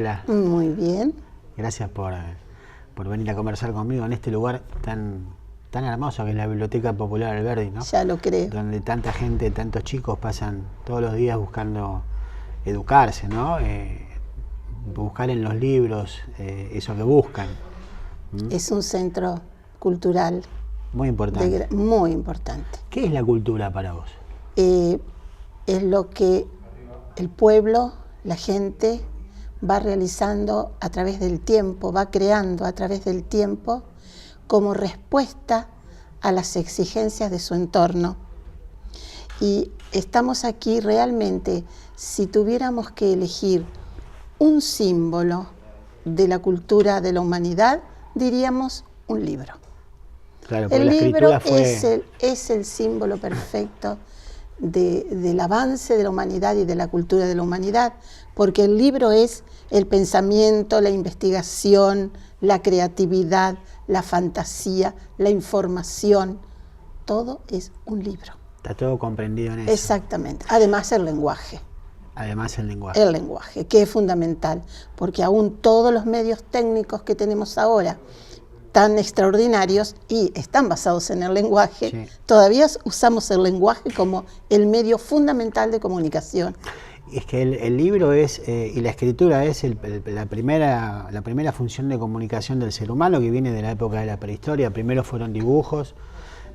Graciela? Muy bien. Gracias por venir a conversar conmigo en este lugar tan hermoso que es la Biblioteca Popular Alberdi, ¿no? Ya lo creo. Donde tanta gente, tantos chicos pasan todos los días buscando educarse, ¿no? Buscar en los libros eso que buscan. Es un centro cultural muy importante. Muy importante. ¿Qué es la cultura para vos? Es lo que el pueblo, la gente, va realizando a través del tiempo, va creando a través del tiempo como respuesta a las exigencias de su entorno. Y estamos aquí realmente, si tuviéramos que elegir un símbolo de la cultura de la humanidad, diríamos un libro. Claro, el libro fue... es el símbolo perfecto del avance de la humanidad y de la cultura de la humanidad, porque el libro es el pensamiento, la investigación, la creatividad, la fantasía, la información, todo es un libro. Está todo comprendido en eso. Exactamente. Además el lenguaje. Además el lenguaje. El lenguaje, que es fundamental, porque aún todos los medios técnicos que tenemos ahora, tan extraordinarios y están basados en el lenguaje, sí, todavía usamos el lenguaje como el medio fundamental de comunicación. Es que el libro es, y la escritura es la primera función de comunicación del ser humano, que viene de la época de la prehistoria. Primero fueron dibujos,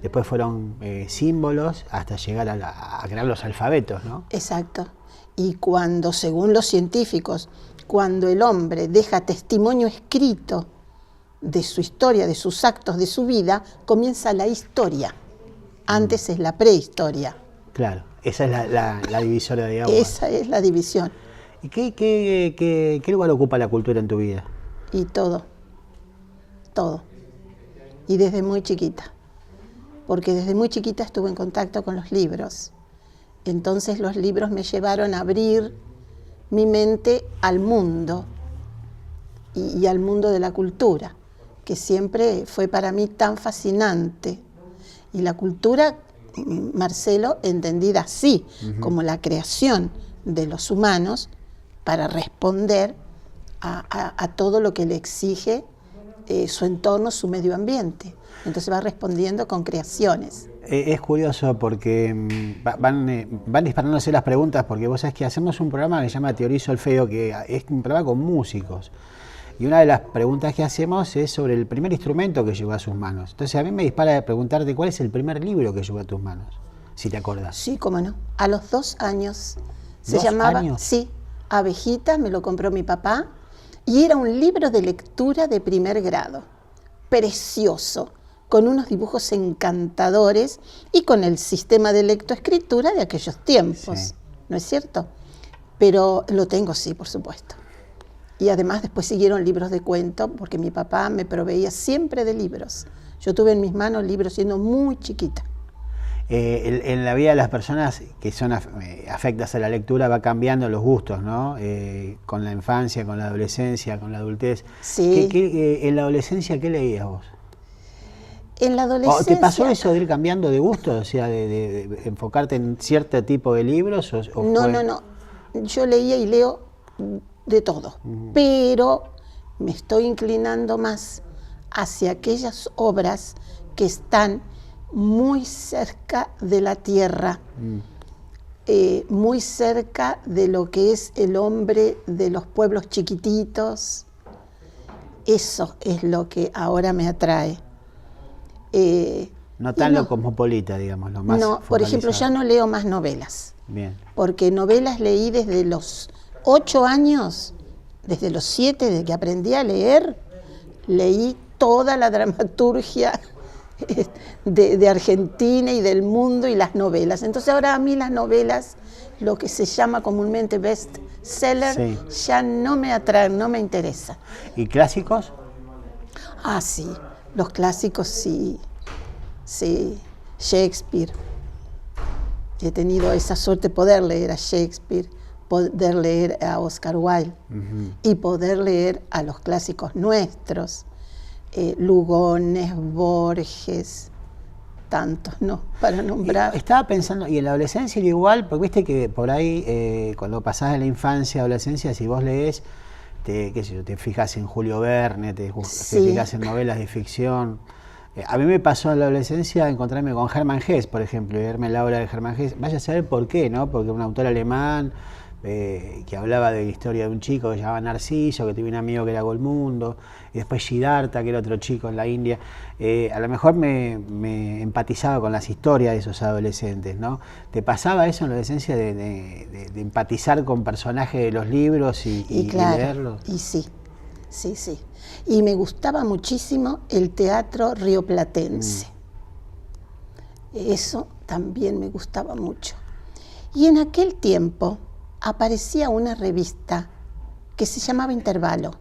después fueron símbolos, hasta llegar a crear los alfabetos, ¿no? Exacto. Y cuando, según los científicos, cuando el hombre deja testimonio escrito de su historia, de sus actos, de su vida, comienza la historia. Antes es la prehistoria. Claro, esa es la divisoria de agua. Esa es la división. ¿Y qué lugar ocupa la cultura en tu vida? Y todo. Y desde muy chiquita. Porque desde muy chiquita estuve en contacto con los libros. Entonces los libros me llevaron a abrir mi mente al mundo y al mundo de la cultura, que siempre fue para mí tan fascinante. Y la cultura, Marcelo, entendida así, como la creación de los humanos para responder a todo lo que le exige su entorno, su medio ambiente. Entonces va respondiendo con creaciones. Es curioso porque van disparándose las preguntas, porque vos sabés que hacemos un programa que se llama Teorizo el Feo, que es un programa con músicos. Y una de las preguntas que hacemos es sobre el primer instrumento que llegó a sus manos. Entonces a mí me dispara de preguntarte cuál es el primer libro que llegó a tus manos, si te acordás. Sí, cómo no. A los 2 años. Se 2 llamaba, años. Sí, Abejita, me lo compró mi papá. Y era un libro de lectura de primer grado. Precioso, con unos dibujos encantadores y con el sistema de lectoescritura de aquellos tiempos. Sí. ¿No es cierto? Pero lo tengo, sí, por supuesto. Y además después siguieron libros de cuento, porque mi papá me proveía siempre de libros. Yo tuve en mis manos libros siendo muy chiquita. En la vida de las personas que son afectas a la lectura va cambiando los gustos, ¿no? Con la infancia, con la adolescencia, con la adultez. Sí. ¿En la adolescencia qué leías vos? En la adolescencia... ¿Te pasó eso de ir cambiando de gustos? O sea, de enfocarte en cierto tipo de libros? No. Yo leía y leo de todo, pero me estoy inclinando más hacia aquellas obras que están muy cerca de la tierra, muy cerca de lo que es el hombre de los pueblos chiquititos. Eso es lo que ahora me atrae. No tan lo cosmopolita, digamos, lo más No, por ejemplo, ya no leo más novelas. Bien. Porque novelas leí desde los 8 años, desde los 7, desde que aprendí a leer, leí toda la dramaturgia de Argentina y del mundo y las novelas. Entonces ahora a mí las novelas, lo que se llama comúnmente bestseller, sí, ya no me atraen, no me interesa. ¿Y clásicos? Ah, sí, los clásicos sí, Shakespeare. He tenido esa suerte de poder leer a Shakespeare, poder leer a Oscar Wilde y poder leer a los clásicos nuestros, Lugones, Borges, tantos, ¿no? Para nombrar. Estaba pensando, y en la adolescencia era igual, porque viste que por ahí, cuando pasás de la infancia a la adolescencia, si vos lees, qué sé yo, te fijas en Julio Verne, te Sí. fijas en novelas de ficción. A mí me pasó en la adolescencia encontrarme con Hermann Hesse, por ejemplo, y verme la obra de Hermann Hesse. Vaya a saber por qué, ¿no? Porque un autor alemán que hablaba de la historia de un chico que se llamaba Narciso, que tenía un amigo que era Golmundo, y después Siddhartha, que era otro chico en la India. A lo mejor me empatizaba con las historias de esos adolescentes, ¿no? ¿Te pasaba eso en la adolescencia de empatizar con personajes de los libros y claro, leerlos? y sí, sí, sí. Y me gustaba muchísimo el teatro rioplatense. Eso también me gustaba mucho. Y en aquel tiempo aparecía una revista que se llamaba Intervalo.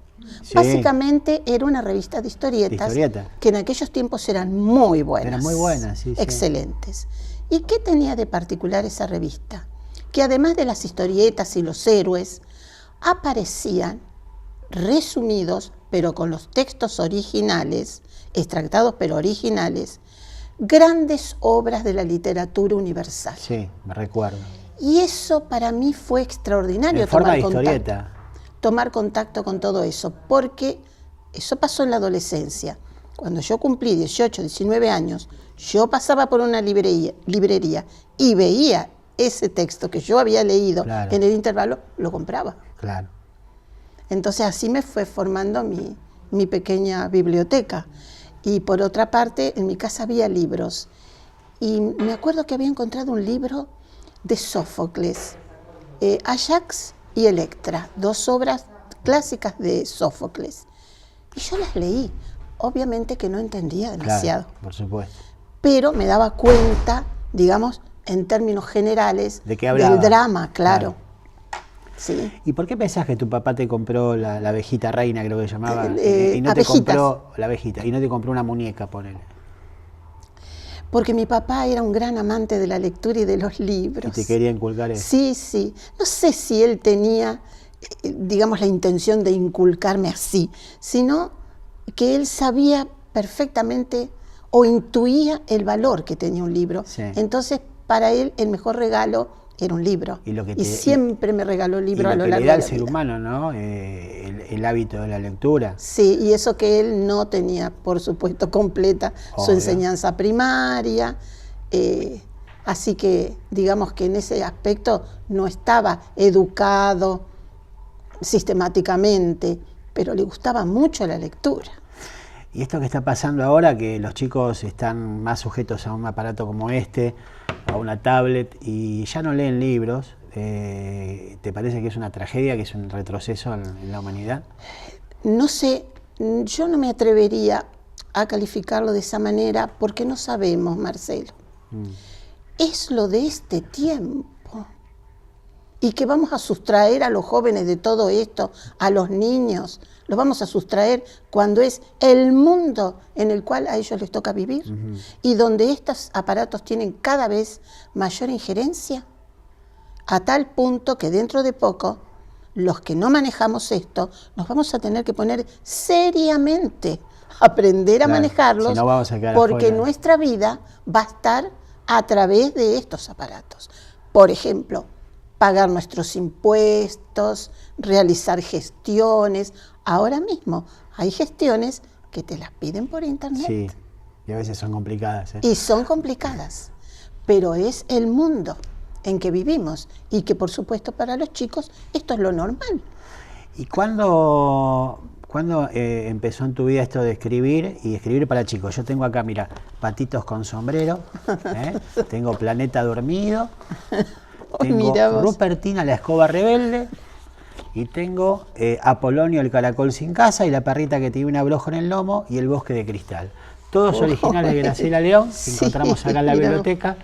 Sí. Básicamente era una revista de historietas, que en aquellos tiempos eran muy buenas. Eran muy buenas, sí. Excelentes. ¿Y qué tenía de particular esa revista? Que además de las historietas y los héroes, aparecían resumidos, pero con los textos originales, extractados pero originales, grandes obras de la literatura universal. Sí, me recuerdo. Y eso para mí fue extraordinario. En forma de historieta. Tomar contacto con todo eso, porque eso pasó en la adolescencia. Cuando yo cumplí 18, 19 años, yo pasaba por una librería y veía ese texto que yo había leído en el intervalo, lo compraba. Claro. Entonces así me fue formando mi pequeña biblioteca. Y por otra parte, en mi casa había libros. Y me acuerdo que había encontrado un libro de Sófocles, Ajax y Electra, dos obras clásicas de Sófocles. Y yo las leí. Obviamente que no entendía demasiado. Claro, por supuesto. Pero me daba cuenta, digamos, en términos generales, ¿de qué hablaba? Del drama, claro. Sí. ¿Y por qué pensás que tu papá te compró la abejita reina, creo que se llamaba? Y no abejitas. te compró la abejita, y no te compró una muñeca, ponele. Porque mi papá era un gran amante de la lectura y de los libros. Y te quería inculcar eso. Sí, sí. No sé si él tenía, digamos, la intención de inculcarme así, sino que él sabía perfectamente o intuía el valor que tenía un libro. Sí. Entonces, para él, el mejor regalo era un libro. Y siempre me regaló libros a lo largo de la vida. Y lo que le da al ser humano, ¿no? El hábito de la lectura. Sí, y eso que él no tenía, por supuesto, completa su enseñanza primaria. Así que, digamos que en ese aspecto no estaba educado sistemáticamente, pero le gustaba mucho la lectura. Y esto que está pasando ahora, que los chicos están más sujetos a un aparato como este, a una tablet, y ya no leen libros, ¿te parece que es una tragedia, que es un retroceso en la humanidad? No sé, yo no me atrevería a calificarlo de esa manera porque no sabemos, Marcelo. Es lo de este tiempo. Y que vamos a sustraer a los jóvenes de todo esto, a los niños, los vamos a sustraer cuando es el mundo en el cual a ellos les toca vivir y donde estos aparatos tienen cada vez mayor injerencia, a tal punto que dentro de poco, los que no manejamos esto, nos vamos a tener que poner seriamente a aprender a manejarlos, si no vamos a quedar porque afuera. Nuestra vida va a estar a través de estos aparatos. Por ejemplo, pagar nuestros impuestos, realizar gestiones. Ahora mismo hay gestiones que te las piden por internet. Sí, y a veces son complicadas. Y son complicadas, pero es el mundo en que vivimos y que por supuesto para los chicos esto es lo normal. ¿Y cuándo empezó en tu vida esto de escribir y escribir para chicos? Yo tengo acá, mira, Patitos con sombrero, tengo Planeta dormido, tengo Rupertina la escoba rebelde y tengo Apolonio el caracol sin casa y la perrita que tiene un abrojo en el lomo y el bosque de cristal. Todos originales de Graciela León, que encontramos acá en la biblioteca,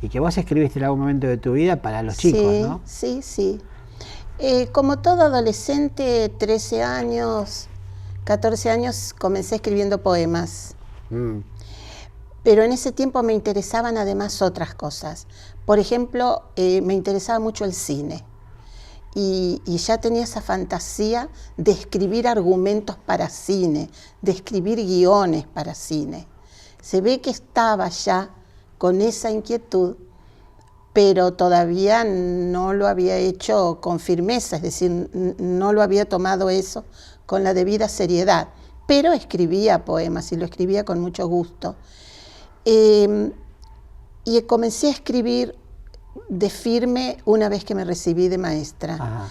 y que vos escribiste en algún momento de tu vida para los chicos, ¿no? Sí, sí. Como todo adolescente, 13 años, 14 años, comencé escribiendo poemas. Pero en ese tiempo me interesaban además otras cosas. Por ejemplo, me interesaba mucho el cine. Y ya tenía esa fantasía de escribir argumentos para cine, de escribir guiones para cine. Se ve que estaba ya con esa inquietud pero todavía no lo había hecho con firmeza, es decir, no lo había tomado eso con la debida seriedad, pero escribía poemas y lo escribía con mucho gusto. Y comencé a escribir de firme una vez que me recibí de maestra. Ajá.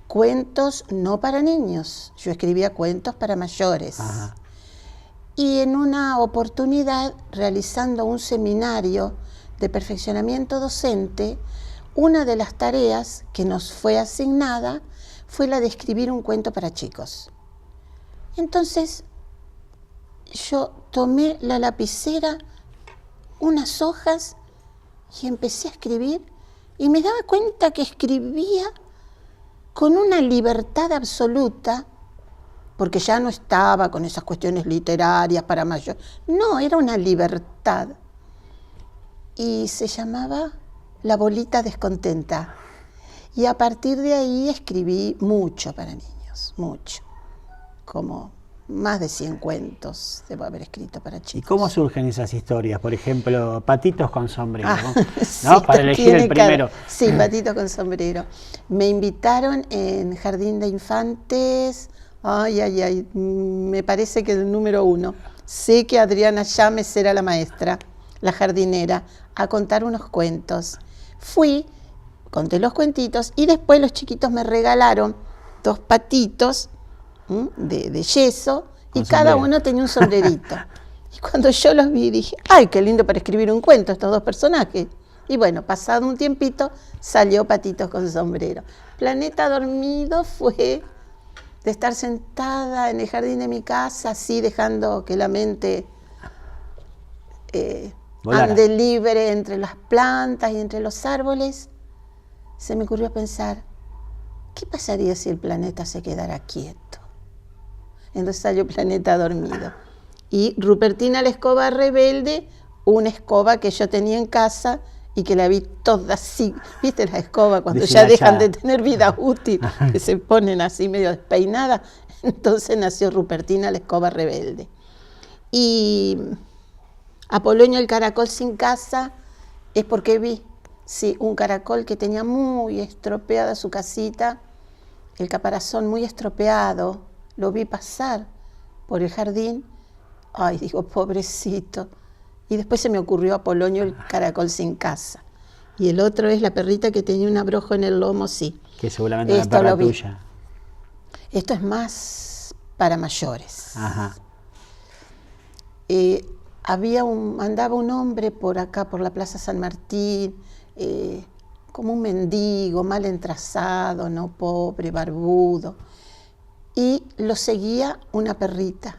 Cuentos no para niños, yo escribía cuentos para mayores. Ajá. Y en una oportunidad, realizando un seminario de perfeccionamiento docente, una de las tareas que nos fue asignada fue la de escribir un cuento para chicos. Entonces, yo tomé la lapicera, unas hojas, y empecé a escribir, y me daba cuenta que escribía con una libertad absoluta, porque ya no estaba con esas cuestiones literarias para mayores. No, era una libertad. Y se llamaba La bolita descontenta. Y a partir de ahí escribí mucho para niños, mucho. Como más de 100 cuentos debo haber escrito para chicos. ¿Y cómo surgen esas historias? Por ejemplo, Patitos con sombrero, ¿no? Sí, Para elegir el primero. Sí, Patitos con sombrero. Me invitaron en Jardín de Infantes, me parece que el número 1. Sé que Adriana Llames era la maestra, la jardinera, a contar unos cuentos. Fui, conté los cuentitos y después los chiquitos me regalaron 2 patitos de yeso y cada uno tenía un sombrerito. Y cuando yo los vi dije, ¡ay, qué lindo para escribir un cuento estos 2 personajes! Y bueno, pasado un tiempito salió Patitos con sombrero. Planeta Dormido fue de estar sentada en el jardín de mi casa, así dejando que la mente ande libre entre las plantas y entre los árboles. Se me ocurrió pensar, ¿qué pasaría si el planeta se quedara quieto? Entonces salió Planeta Dormido. Y Rupertina la escoba rebelde, una escoba que yo tenía en casa y que la vi toda así. ¿Viste la escoba cuando ya dejan de tener vida útil? Que se ponen así medio despeinadas. Entonces nació Rupertina la escoba rebelde. Y Apolonio el caracol sin casa es porque vi, sí, un caracol que tenía muy estropeada su casita, el caparazón muy estropeado, lo vi pasar por el jardín, ay, digo, pobrecito. Y después se me ocurrió Apolonio el caracol sin casa. Y el otro es la perrita que tenía un abrojo en el lomo, sí. Que seguramente era la perra tuya. Esto es más para mayores. Ajá. Andaba un hombre por acá, por la Plaza San Martín, como un mendigo, mal entrazado, no pobre, barbudo, y lo seguía una perrita.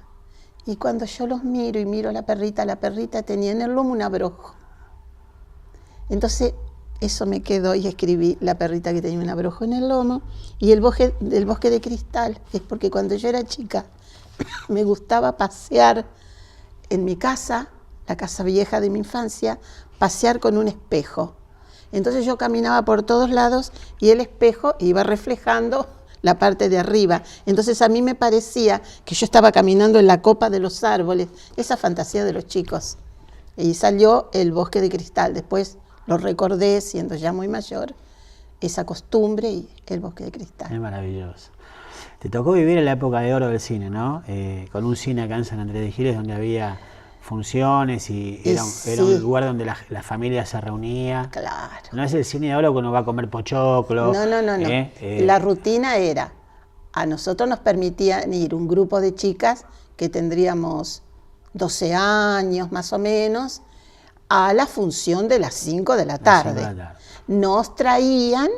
Y cuando yo los miro y miro a la perrita tenía en el lomo un abrojo. Entonces eso me quedó y escribí La perrita que tenía un abrojo en el lomo. Y el bosque de cristal es porque cuando yo era chica me gustaba pasear en mi casa, la casa vieja de mi infancia, pasear con un espejo. Entonces yo caminaba por todos lados y el espejo iba reflejando la parte de arriba. Entonces a mí me parecía que yo estaba caminando en la copa de los árboles, esa fantasía de los chicos. Y salió El bosque de cristal. Después lo recordé, siendo ya muy mayor, esa costumbre y El bosque de cristal. Es maravilloso. Te tocó vivir en la época de oro del cine, ¿no? Con un cine acá en San Andrés de Giles donde había funciones y era un lugar donde la familia se reunía. Claro. No es el cine de oro que uno va a comer pochoclo. No. La rutina era, a nosotros nos permitían ir un grupo de chicas que tendríamos 12 años más o menos, a la función de las 5 de la tarde. Nos traían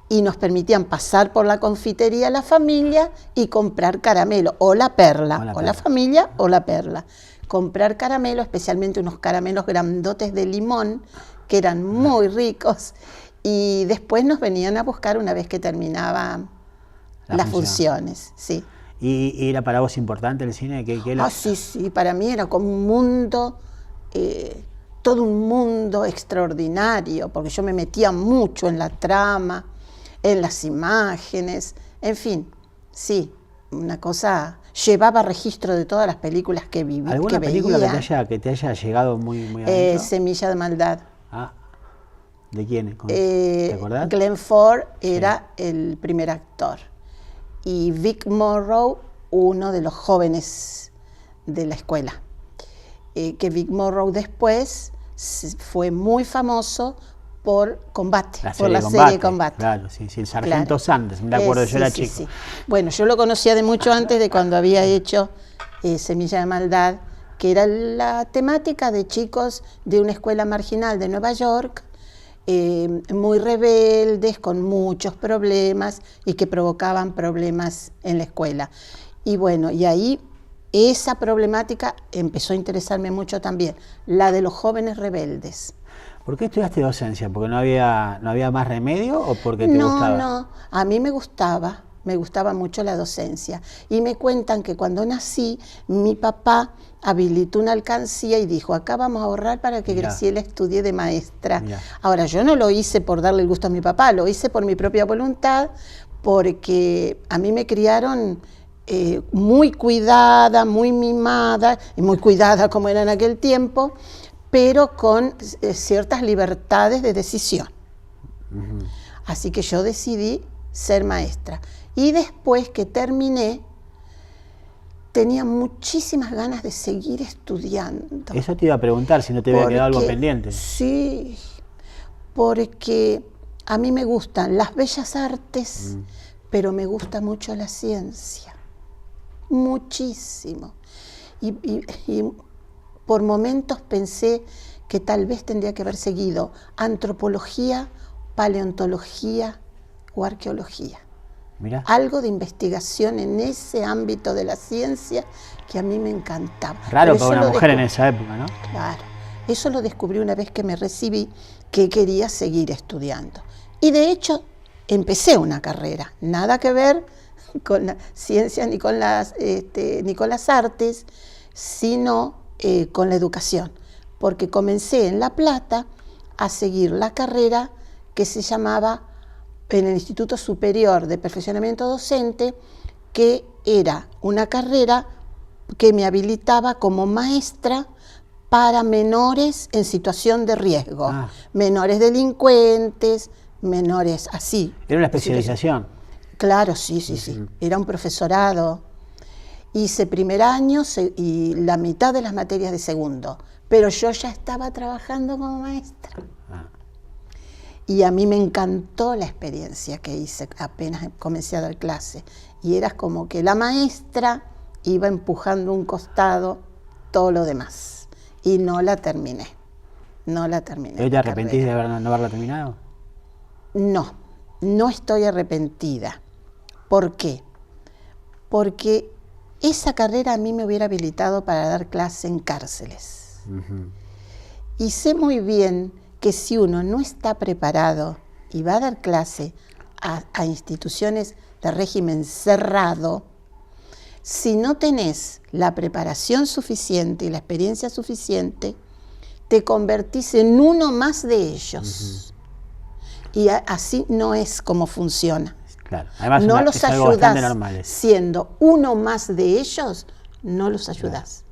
y nos permitían pasar por la confitería la familia y comprar caramelo, o la perla, o la familia o la perla. Comprar caramelo, especialmente unos caramelos grandotes de limón, que eran muy ricos, y después nos venían a buscar una vez que terminaban las funciones. Sí. ¿Y era para vos importante el cine? Sí, para mí era como un mundo, todo un mundo extraordinario, porque yo me metía mucho en la trama, en las imágenes, en fin, sí, una cosa. Llevaba registro de todas las películas que viví. ¿Alguna película que te haya llegado muy adentro? Semilla de maldad. ¿De quién? ¿Te acordás? Glenn Ford era el primer actor y Vic Morrow, uno de los jóvenes de la escuela. Que Vic Morrow después fue muy famoso por Combate, por la serie Combate. Claro, sí, el Sargento Sanders, me acuerdo, yo era chico. Sí. Bueno, yo lo conocía de mucho antes, de cuando había hecho Semilla de Maldad, que era la temática de chicos de una escuela marginal de Nueva York, muy rebeldes, con muchos problemas y que provocaban problemas en la escuela. Y bueno, y ahí esa problemática empezó a interesarme mucho también, la de los jóvenes rebeldes. ¿Por qué estudiaste docencia? ¿Porque no había más remedio o porque te gustaba? No, a mí me gustaba mucho la docencia. Y me cuentan que cuando nací, mi papá habilitó una alcancía y dijo, acá vamos a ahorrar para que Graciela estudie de maestra. Ahora, yo no lo hice por darle el gusto a mi papá, lo hice por mi propia voluntad, porque a mí me criaron muy cuidada, muy mimada, y muy cuidada como era en aquel tiempo, pero con ciertas libertades de decisión. Así que yo decidí ser maestra. Y después que terminé, tenía muchísimas ganas de seguir estudiando. Eso te iba a preguntar, si no te había quedado algo pendiente. Sí, porque a mí me gustan las bellas artes, pero me gusta mucho la ciencia. Muchísimo. Y por momentos pensé que tal vez tendría que haber seguido antropología, paleontología o arqueología. Mirá. Algo de investigación en ese ámbito de la ciencia que a mí me encantaba. Raro para una mujer en esa época, ¿no? Claro. Eso lo descubrí una vez que me recibí, que quería seguir estudiando. Y de hecho, empecé una carrera, nada que ver con la ciencia ni con las artes, sino con la educación, porque comencé en La Plata a seguir la carrera que se llamaba en el Instituto Superior de Perfeccionamiento Docente, que era una carrera que me habilitaba como maestra para menores en situación de riesgo, menores delincuentes, menores así. ¿Era una especialización? Claro, sí. Era un profesorado. Hice primer año y la mitad de las materias de segundo, pero yo ya estaba trabajando como maestra. Y a mí me encantó la experiencia que hice apenas comencé a dar clase. Y era como que la maestra iba empujando un costado todo lo demás. Y no la terminé. ¿Te arrepentís de no haberla terminado? No estoy arrepentida. ¿Por qué? Porque esa carrera a mí me hubiera habilitado para dar clase en cárceles. Y sé muy bien que si uno no está preparado y va a dar clase a instituciones de régimen cerrado, si no tenés la preparación suficiente y la experiencia suficiente, te convertís en uno más de ellos. Y así no es como funciona. Claro. Además, no los ayudás siendo uno más de ellos, no los ayudás.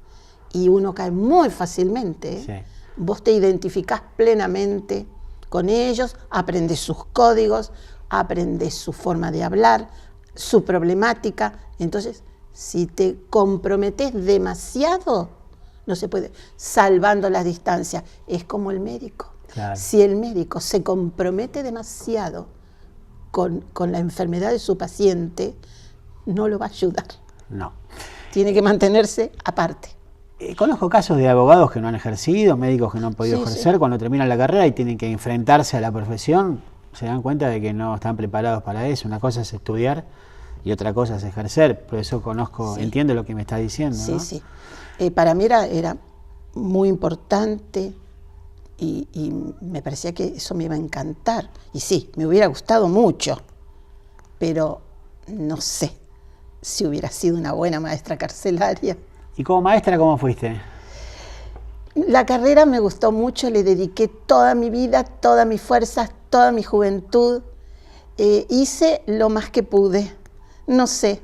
Y uno cae muy fácilmente. Sí. Vos te identificás plenamente con ellos, aprendés sus códigos, aprendés su forma de hablar, su problemática. Entonces, si te comprometés demasiado, no se puede, salvando las distancias. Es como el médico. Claro. Si el médico se compromete demasiado con la enfermedad de su paciente, no lo va a ayudar. No. Tiene que mantenerse aparte. Conozco casos de abogados que no han ejercido, médicos que no han podido ejercer, cuando terminan la carrera y tienen que enfrentarse a la profesión, se dan cuenta de que no están preparados para eso. Una cosa es estudiar y otra cosa es ejercer. Por eso entiendo lo que me estás diciendo. Sí, ¿no? sí. Para mí era muy importante y me parecía que eso me iba a encantar. Y sí, me hubiera gustado mucho, pero no sé si hubiera sido una buena maestra carcelaria. ¿Y como maestra cómo fuiste? La carrera me gustó mucho, le dediqué toda mi vida, todas mis fuerzas, toda mi juventud. Hice lo más que pude, no sé.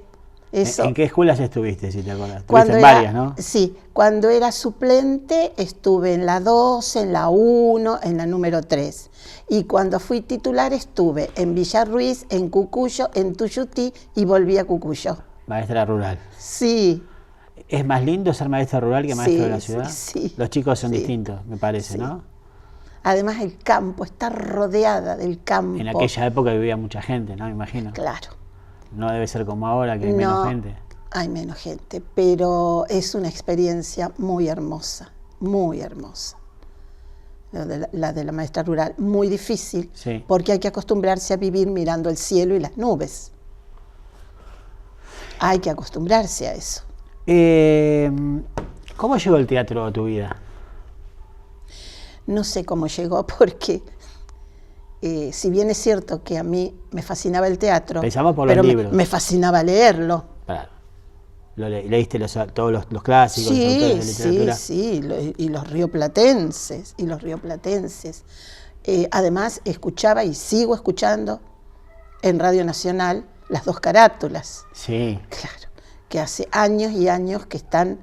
Eso, ¿En qué escuelas estuviste, si te acuerdas? cuando Estuviste en varias, ¿no? Sí, cuando era suplente estuve en la 2, en la 1, en la número 3. Y cuando fui titular estuve en Villa Ruiz, en Cucuyo, en Tuyutí y volví a Cucuyo. Maestra rural. Sí, ¿Es más lindo ser maestra rural que maestro de la ciudad? sí. Los chicos son Sí, distintos, me parece, sí. ¿no? Además el campo, está rodeada del campo. En aquella época vivía mucha gente, ¿no? Me imagino. Claro. No debe ser como ahora, que hay menos gente. Hay menos gente, pero es una experiencia muy hermosa, muy hermosa. La de la maestra rural, muy difícil, Sí. porque hay que acostumbrarse a vivir mirando el cielo y las nubes. Hay que acostumbrarse a eso. ¿Cómo llegó el teatro a tu vida? No sé cómo llegó, porque si bien es cierto que a mí me fascinaba el teatro, Pensamos por los pero libros. me fascinaba leerlo. Claro. ¿Leíste todos los clásicos, los autores de literatura? Sí, y los rioplatenses, además escuchaba y sigo escuchando en Radio Nacional las dos carátulas. Sí. Claro, que hace años y años que están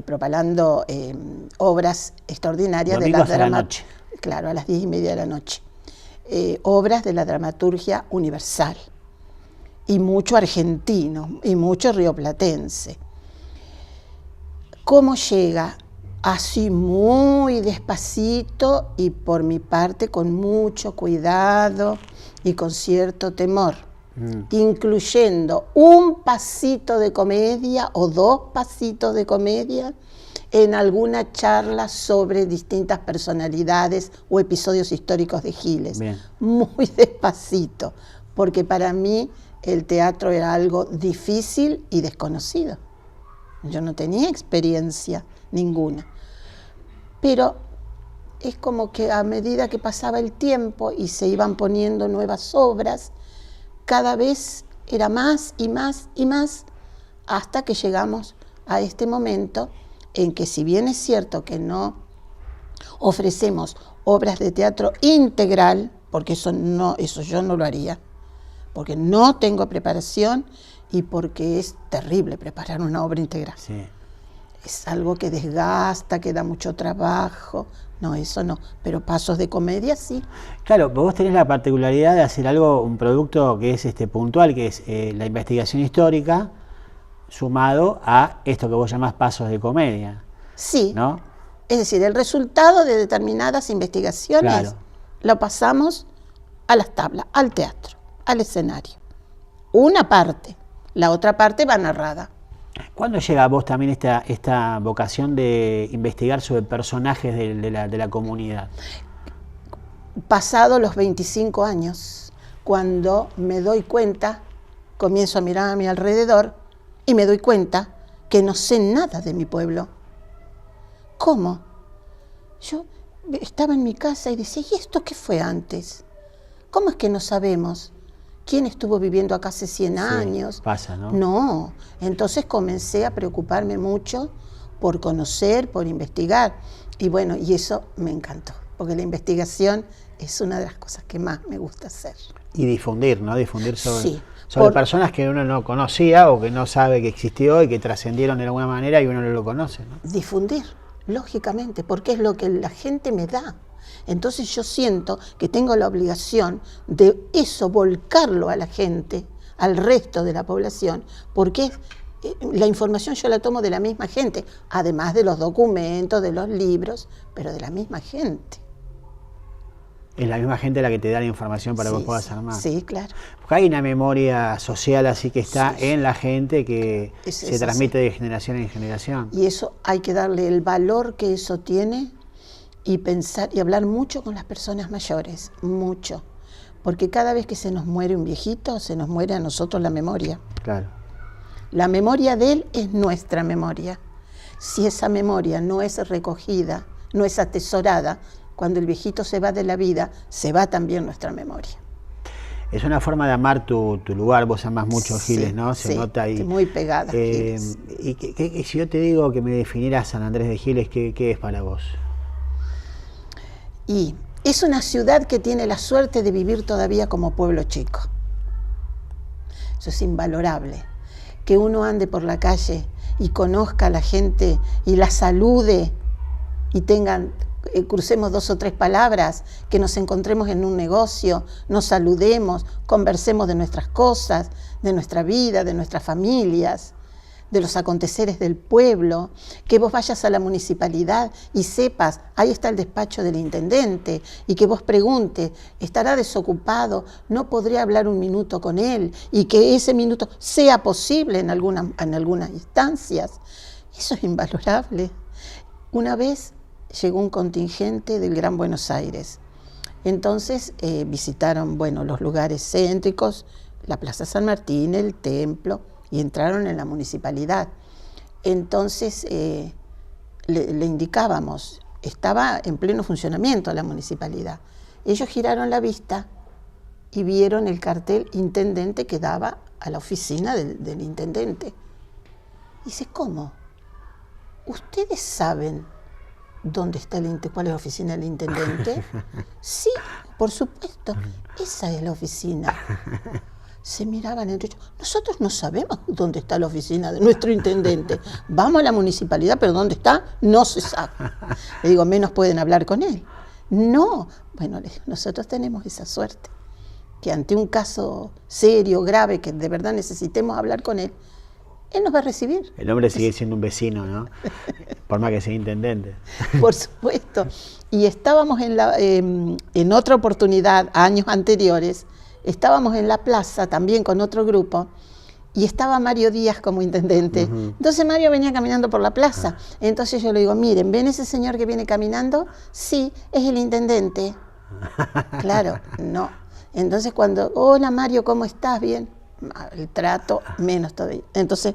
propalando obras extraordinarias Domingos de a la noche. Claro, a las 10:30 de la noche. Obras de la dramaturgia universal. Y mucho argentino, y mucho rioplatense. ¿Cómo llega? Así muy despacito y por mi parte con mucho cuidado y con cierto temor, incluyendo un pasito de comedia o 2 pasitos de comedia en alguna charla sobre distintas personalidades o episodios históricos de Giles. Bien. Muy despacito, porque para mí el teatro era algo difícil y desconocido. Yo no tenía experiencia ninguna. Pero es como que a medida que pasaba el tiempo y se iban poniendo nuevas obras, cada vez era más y más y más, hasta que llegamos a este momento en que, si bien es cierto que no ofrecemos obras de teatro integral, porque eso yo no lo haría, porque no tengo preparación y porque es terrible preparar una obra integral. Sí. Es algo que desgasta, que da mucho trabajo. No, eso no. Pero pasos de comedia sí. Claro, vos tenés la particularidad de hacer un producto que es puntual, que es la investigación histórica, sumado a esto que vos llamás pasos de comedia. Sí. ¿No? Es decir, el resultado de determinadas investigaciones Claro. lo pasamos a las tablas, al teatro, al escenario. Una parte. La otra parte va narrada. ¿Cuándo llega a vos también esta vocación de investigar sobre personajes de la comunidad? Pasado los 25 años, cuando me doy cuenta, comienzo a mirar a mi alrededor y me doy cuenta que no sé nada de mi pueblo. ¿Cómo? Yo estaba en mi casa y decía, ¿y esto qué fue antes? ¿Cómo es que no sabemos? ¿Quién estuvo viviendo acá hace 100 años? Pasa, ¿no? No. Entonces comencé a preocuparme mucho por conocer, por investigar. Y bueno, y eso me encantó, porque la investigación es una de las cosas que más me gusta hacer. Y difundir, ¿no? Difundir sobre, Sí, sobre personas que uno no conocía o que no sabe que existió y que trascendieron de alguna manera y uno no lo conoce, ¿no? Difundir, lógicamente, porque es lo que la gente me da. Entonces yo siento que tengo la obligación de eso, volcarlo a la gente, al resto de la población, porque la información yo la tomo de la misma gente, además de los documentos, de los libros, pero de la misma gente. Es la misma gente la que te da la información para que vos puedas armar. Sí, claro. Porque hay una memoria social así que está Sí. en la gente que se transmite así. de generación en generación. Y eso hay que darle el valor que eso tiene y pensar y hablar mucho con las personas mayores, mucho. Porque cada vez que se nos muere un viejito, se nos muere a nosotros la memoria. Claro. La memoria de él es nuestra memoria. Si esa memoria no es recogida, no es atesorada, cuando el viejito se va de la vida, se va también nuestra memoria. Es una forma de amar tu lugar, vos amás mucho Giles, ¿no? Se sí, nota ahí. Muy pegada. Giles. Y si yo te digo que me definieras San Andrés de Giles, ¿qué es para vos? Y es una ciudad que tiene la suerte de vivir todavía como pueblo chico. Eso es invalorable. que uno ande por la calle y conozca a la gente y la salude y crucemos 2 o 3 palabras, que nos encontremos en un negocio, nos saludemos, conversemos de nuestras cosas, de nuestra vida, de nuestras familias, de los aconteceres del pueblo, que vos vayas a la municipalidad y sepas, ahí está el despacho del intendente, y que vos preguntes, ¿estará desocupado? ¿No podría hablar un minuto con él? Y que ese minuto sea posible en algunas instancias. Eso es invalorable. Una vez llegó un contingente del Gran Buenos Aires. Entonces visitaron, los lugares céntricos, la Plaza San Martín, el templo, y entraron en la municipalidad. Entonces le indicábamos, estaba en pleno funcionamiento la municipalidad. Ellos giraron la vista y vieron el cartel intendente que daba a la oficina del intendente. Dice, ¿cómo? ¿Ustedes saben dónde está cuál es la oficina del intendente? Sí, por supuesto, esa es la oficina. Se miraban entre ellos. Nosotros no sabemos dónde está la oficina de nuestro intendente. Vamos a la municipalidad, pero ¿dónde está? No se sabe. Le digo, menos pueden hablar con él. No. Bueno, nosotros tenemos esa suerte, que ante un caso serio, grave, que de verdad necesitemos hablar con él nos va a recibir. El hombre sigue siendo un vecino, ¿no? Por más que sea intendente. Por supuesto. Y estábamos en otra oportunidad, años anteriores, estábamos en la plaza también con otro grupo y estaba Mario Díaz como intendente. Entonces Mario venía caminando por la plaza. Entonces yo le digo, miren, ¿ven ese señor que viene caminando? Sí, es el intendente. Claro, no. Entonces cuando, hola Mario, ¿cómo estás? Bien. El trato, menos todavía. Entonces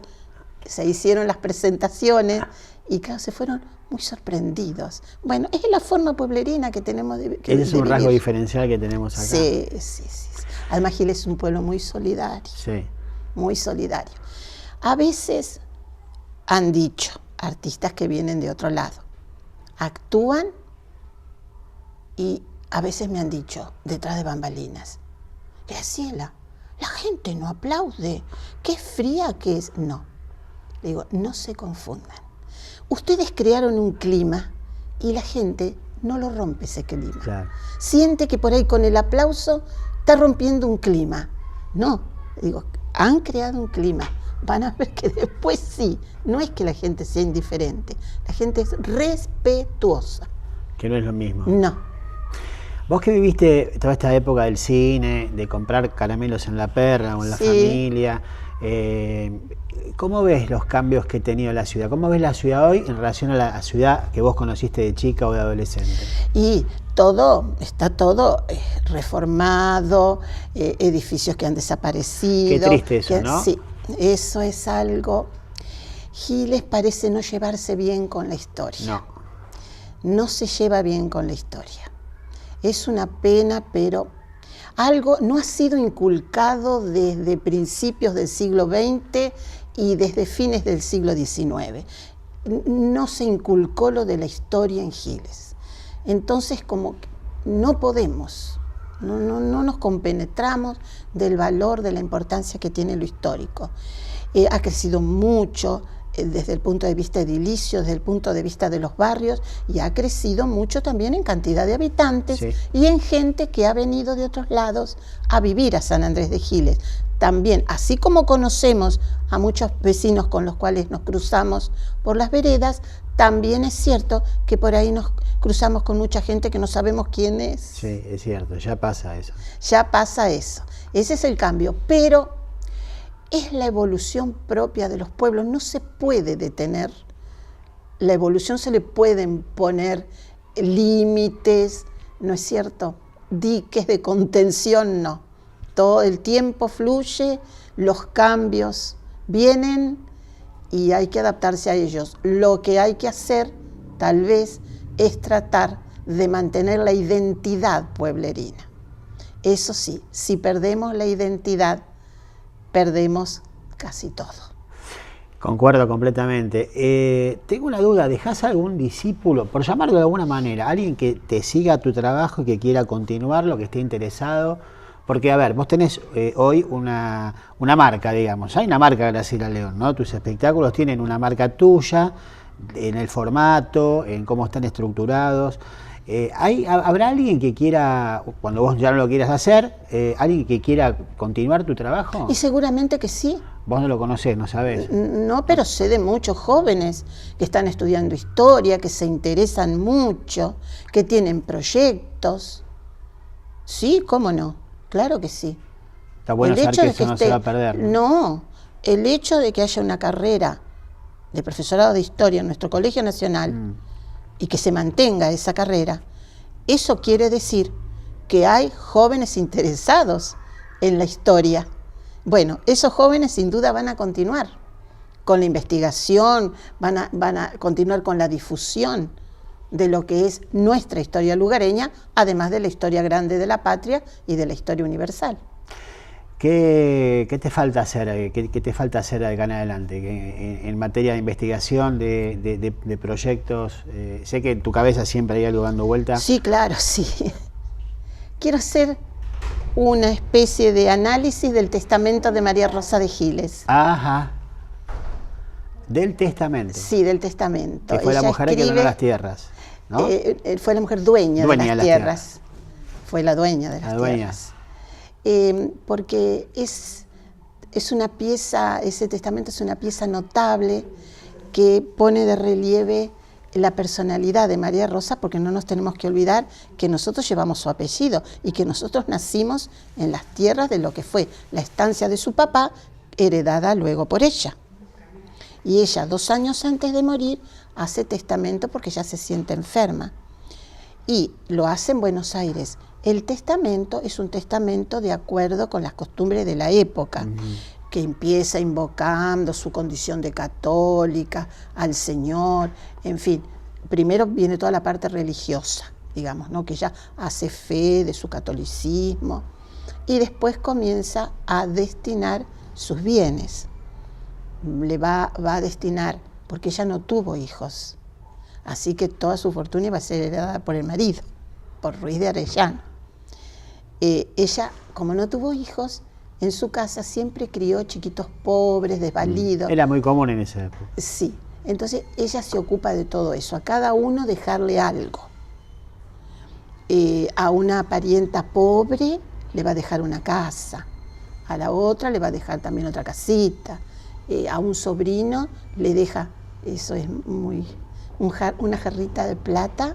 se hicieron las presentaciones y claro, se fueron muy sorprendidos. Bueno, es la forma pueblerina que tenemos de Ese es un rasgo diferencial que tenemos acá. Sí. Además Gil es un pueblo muy solidario. Sí. Muy solidario. A veces han dicho artistas que vienen de otro lado, actúan y a veces me han dicho, detrás de bambalinas, Graciela, la gente no aplaude, qué fría que es. No, le digo, no se confundan. Ustedes crearon un clima y la gente no lo rompe ese clima. Claro. Siente que por ahí con el aplauso está rompiendo un clima. No, digo, han creado un clima. Van a ver que después sí, no es que la gente sea indiferente, la gente es respetuosa. Que no es lo mismo. No. Vos que viviste toda esta época del cine, de comprar caramelos en La Perra o en La Familia, ¿cómo ves los cambios que ha tenido la ciudad? ¿Cómo ves la ciudad hoy en relación a la ciudad que vos conociste de chica o de adolescente? Y está todo reformado, edificios que han desaparecido. Qué triste eso, ¿no? Sí, eso es algo. Giles parece no llevarse bien con la historia. No se lleva bien con la historia. Es una pena, pero algo no ha sido inculcado desde principios del siglo XX y desde fines del siglo XIX. No se inculcó lo de la historia en Giles. Entonces, como que no podemos, no nos compenetramos del valor, de la importancia que tiene lo histórico. Ha crecido mucho desde el punto de vista edilicio, desde el punto de vista de los barrios, y ha crecido mucho también en cantidad de habitantes y en gente que ha venido de otros lados a vivir a San Andrés de Giles. También, así como conocemos a muchos vecinos con los cuales nos cruzamos por las veredas, también es cierto que por ahí nos cruzamos con mucha gente que no sabemos quién es. Sí, es cierto, ya pasa eso. Ya pasa eso. Ese es el cambio, pero es la evolución propia de los pueblos, no se puede detener. La evolución se le pueden poner límites, ¿no es cierto? Diques de contención, no. Todo el tiempo fluye, los cambios vienen y hay que adaptarse a ellos. Lo que hay que hacer, tal vez, es tratar de mantener la identidad pueblerina. Eso sí, si perdemos la identidad, perdemos casi todo. Concuerdo completamente. Tengo una duda, ¿dejás algún discípulo, por llamarlo de alguna manera, alguien que te siga tu trabajo y que quiera continuarlo, que esté interesado, Porque, a ver, vos tenés hoy una marca, digamos. Hay una marca Graciela León, ¿no? Tus espectáculos tienen una marca tuya en el formato, en cómo están estructurados. ¿Habrá alguien que quiera, cuando vos ya no lo quieras hacer, alguien que quiera continuar tu trabajo? Y seguramente que sí. Vos no lo conocés, no sabés. No, pero sé de muchos jóvenes que están estudiando historia, que se interesan mucho, que tienen proyectos. Sí, ¿cómo no? Claro que sí. Está bueno saber que eso no se va a perder, ¿no? No, el hecho de que haya una carrera de profesorado de historia en nuestro Colegio Nacional y que se mantenga esa carrera, eso quiere decir que hay jóvenes interesados en la historia. Bueno, esos jóvenes sin duda van a continuar con la investigación, van a continuar con la difusión de lo que es nuestra historia lugareña, además de la historia grande de la patria y de la historia universal. ¿Qué te falta hacer? ¿Qué te falta hacer de acá en adelante? En materia de investigación, de proyectos. Sé que en tu cabeza siempre hay algo dando vuelta. Sí, claro, sí. Quiero hacer una especie de análisis del testamento de María Rosa de Giles. Ajá. Del testamento. Sí, del testamento. Que fue la mujer que donó las tierras, ¿no? Fue la mujer dueña de las tierras. Fue la dueña de las tierras. Porque es una pieza, ese testamento es una pieza notable que pone de relieve la personalidad de María Rosa, porque no nos tenemos que olvidar que nosotros llevamos su apellido y que nosotros nacimos en las tierras de lo que fue la estancia de su papá, heredada luego por ella. Y ella, 2 años antes de morir, hace testamento porque ya se siente enferma. Y lo hace en Buenos Aires. El testamento es un testamento de acuerdo con las costumbres de la época, que empieza invocando su condición de católica, al Señor, en fin. Primero viene toda la parte religiosa, digamos, ¿no? Que ella hace fe de su catolicismo. Y después comienza a destinar sus bienes. Le va a destinar, porque ella no tuvo hijos, así que toda su fortuna iba a ser heredada por el marido, por Ruiz de Arellano. Ella, como no tuvo hijos, en su casa siempre crió chiquitos pobres, desvalidos. Era muy común en esa época. Sí, entonces ella se ocupa de todo eso, a cada uno dejarle algo. A una parienta pobre le va a dejar una casa, a la otra le va a dejar también otra casita. A un sobrino le deja, eso es una jarrita de plata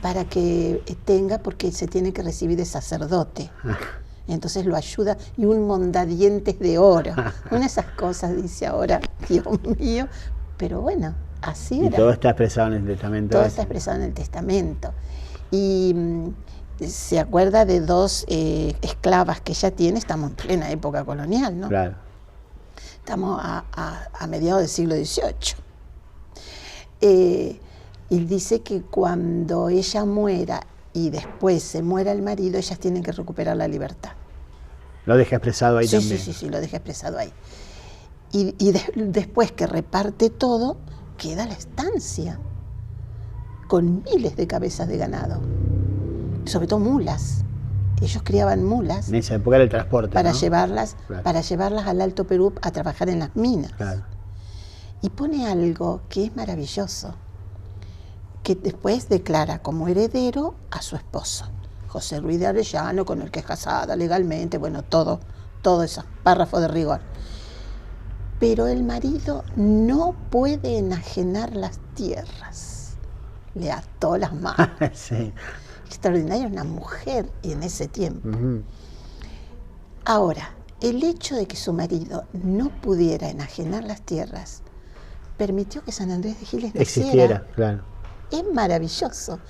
para que tenga, porque se tiene que recibir de sacerdote. Entonces lo ayuda, y un mondadientes de oro. Una de esas cosas, dice ahora, Dios mío, pero bueno, así era. Y todo está expresado en el testamento. Todo está expresado en el testamento. Y se acuerda de 2 esclavas que ella tiene, estamos en plena época colonial, ¿no? Claro. Estamos a mediados del siglo XVIII. Y dice que cuando ella muera y después se muera el marido, ellas tienen que recuperar la libertad. Lo deja expresado ahí también. Sí, lo deja expresado ahí. Y después que reparte todo, queda la estancia, con miles de cabezas de ganado, sobre todo mulas. Ellos criaban mulas. En esa época era el transporte, para ¿no? llevarlas, claro, para llevarlas al Alto Perú a trabajar en las minas. Claro. Y pone algo que es maravilloso, que después declara como heredero a su esposo, José Ruiz de Arellano, con el que es casada legalmente, bueno, todo esos párrafos de rigor. Pero el marido no puede enajenar las tierras. Le ató las manos. Sí. Extraordinaria una mujer en ese tiempo. Ahora, el hecho de que su marido no pudiera enajenar las tierras permitió que San Andrés de Giles existiera, claro. Es maravilloso,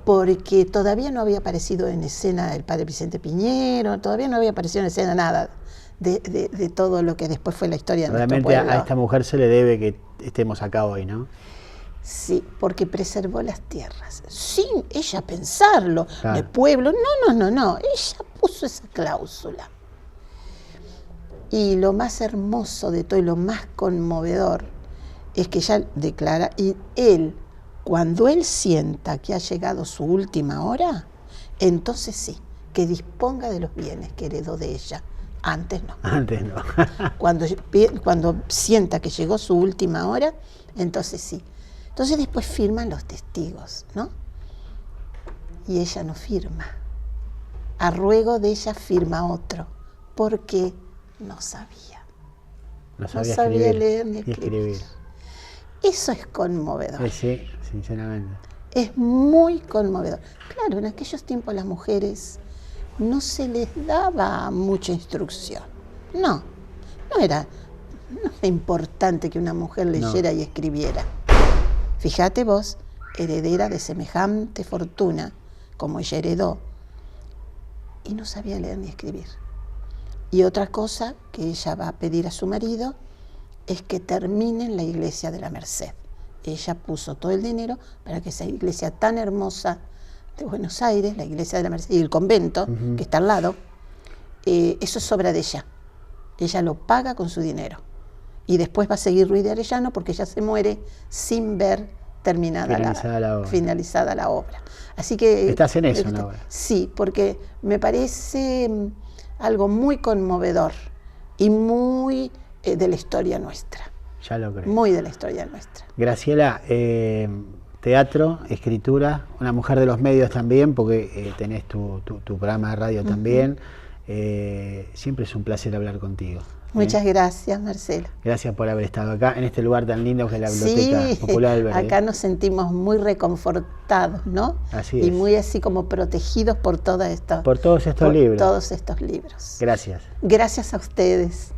porque todavía no había aparecido en escena el padre Vicente Piñero, todavía no había aparecido en escena nada de todo lo que después fue la historia de nuestro pueblo. Realmente a esta mujer se le debe que estemos acá hoy, ¿no? Sí, porque preservó las tierras, sin ella pensarlo. Claro. El pueblo, no, ella puso esa cláusula. Y lo más hermoso de todo y lo más conmovedor es que ella declara, y él, cuando él sienta que ha llegado su última hora, entonces sí, que disponga de los bienes que heredó de ella. Antes no. Antes no. Cuando sienta que llegó su última hora, entonces sí. Entonces después firman los testigos, ¿no? Y ella no firma. A ruego de ella firma otro, porque no sabía. No sabía leer ni escribir. Eso es conmovedor. Sí, sinceramente. Es muy conmovedor. Claro, en aquellos tiempos las mujeres no se les daba mucha instrucción. No era importante que una mujer leyera y escribiera. Fíjate vos, heredera de semejante fortuna como ella heredó, y no sabía leer ni escribir. Y otra cosa que ella va a pedir a su marido es que termine en la iglesia de la Merced. Ella puso todo el dinero para que esa iglesia tan hermosa de Buenos Aires, la iglesia de la Merced y el convento, que está al lado, eso es obra de ella. Ella lo paga con su dinero. Y después va a seguir Ruiz de Arellano porque ella se muere sin ver finalizada la obra. Así que estás en eso ahora. Sí, porque me parece algo muy conmovedor y muy de la historia nuestra. Ya lo creo. Muy de la historia nuestra. Graciela, teatro, escritura, una mujer de los medios también, porque tenés tu programa de radio también. Siempre es un placer hablar contigo. Muchas gracias, Marcelo. Gracias por haber estado acá, en este lugar tan lindo que es la Biblioteca Popular del Verde. Acá nos sentimos muy reconfortados, ¿no? Así es. Y muy así como protegidos por todos estos libros. Todos estos libros. Gracias. Gracias a ustedes.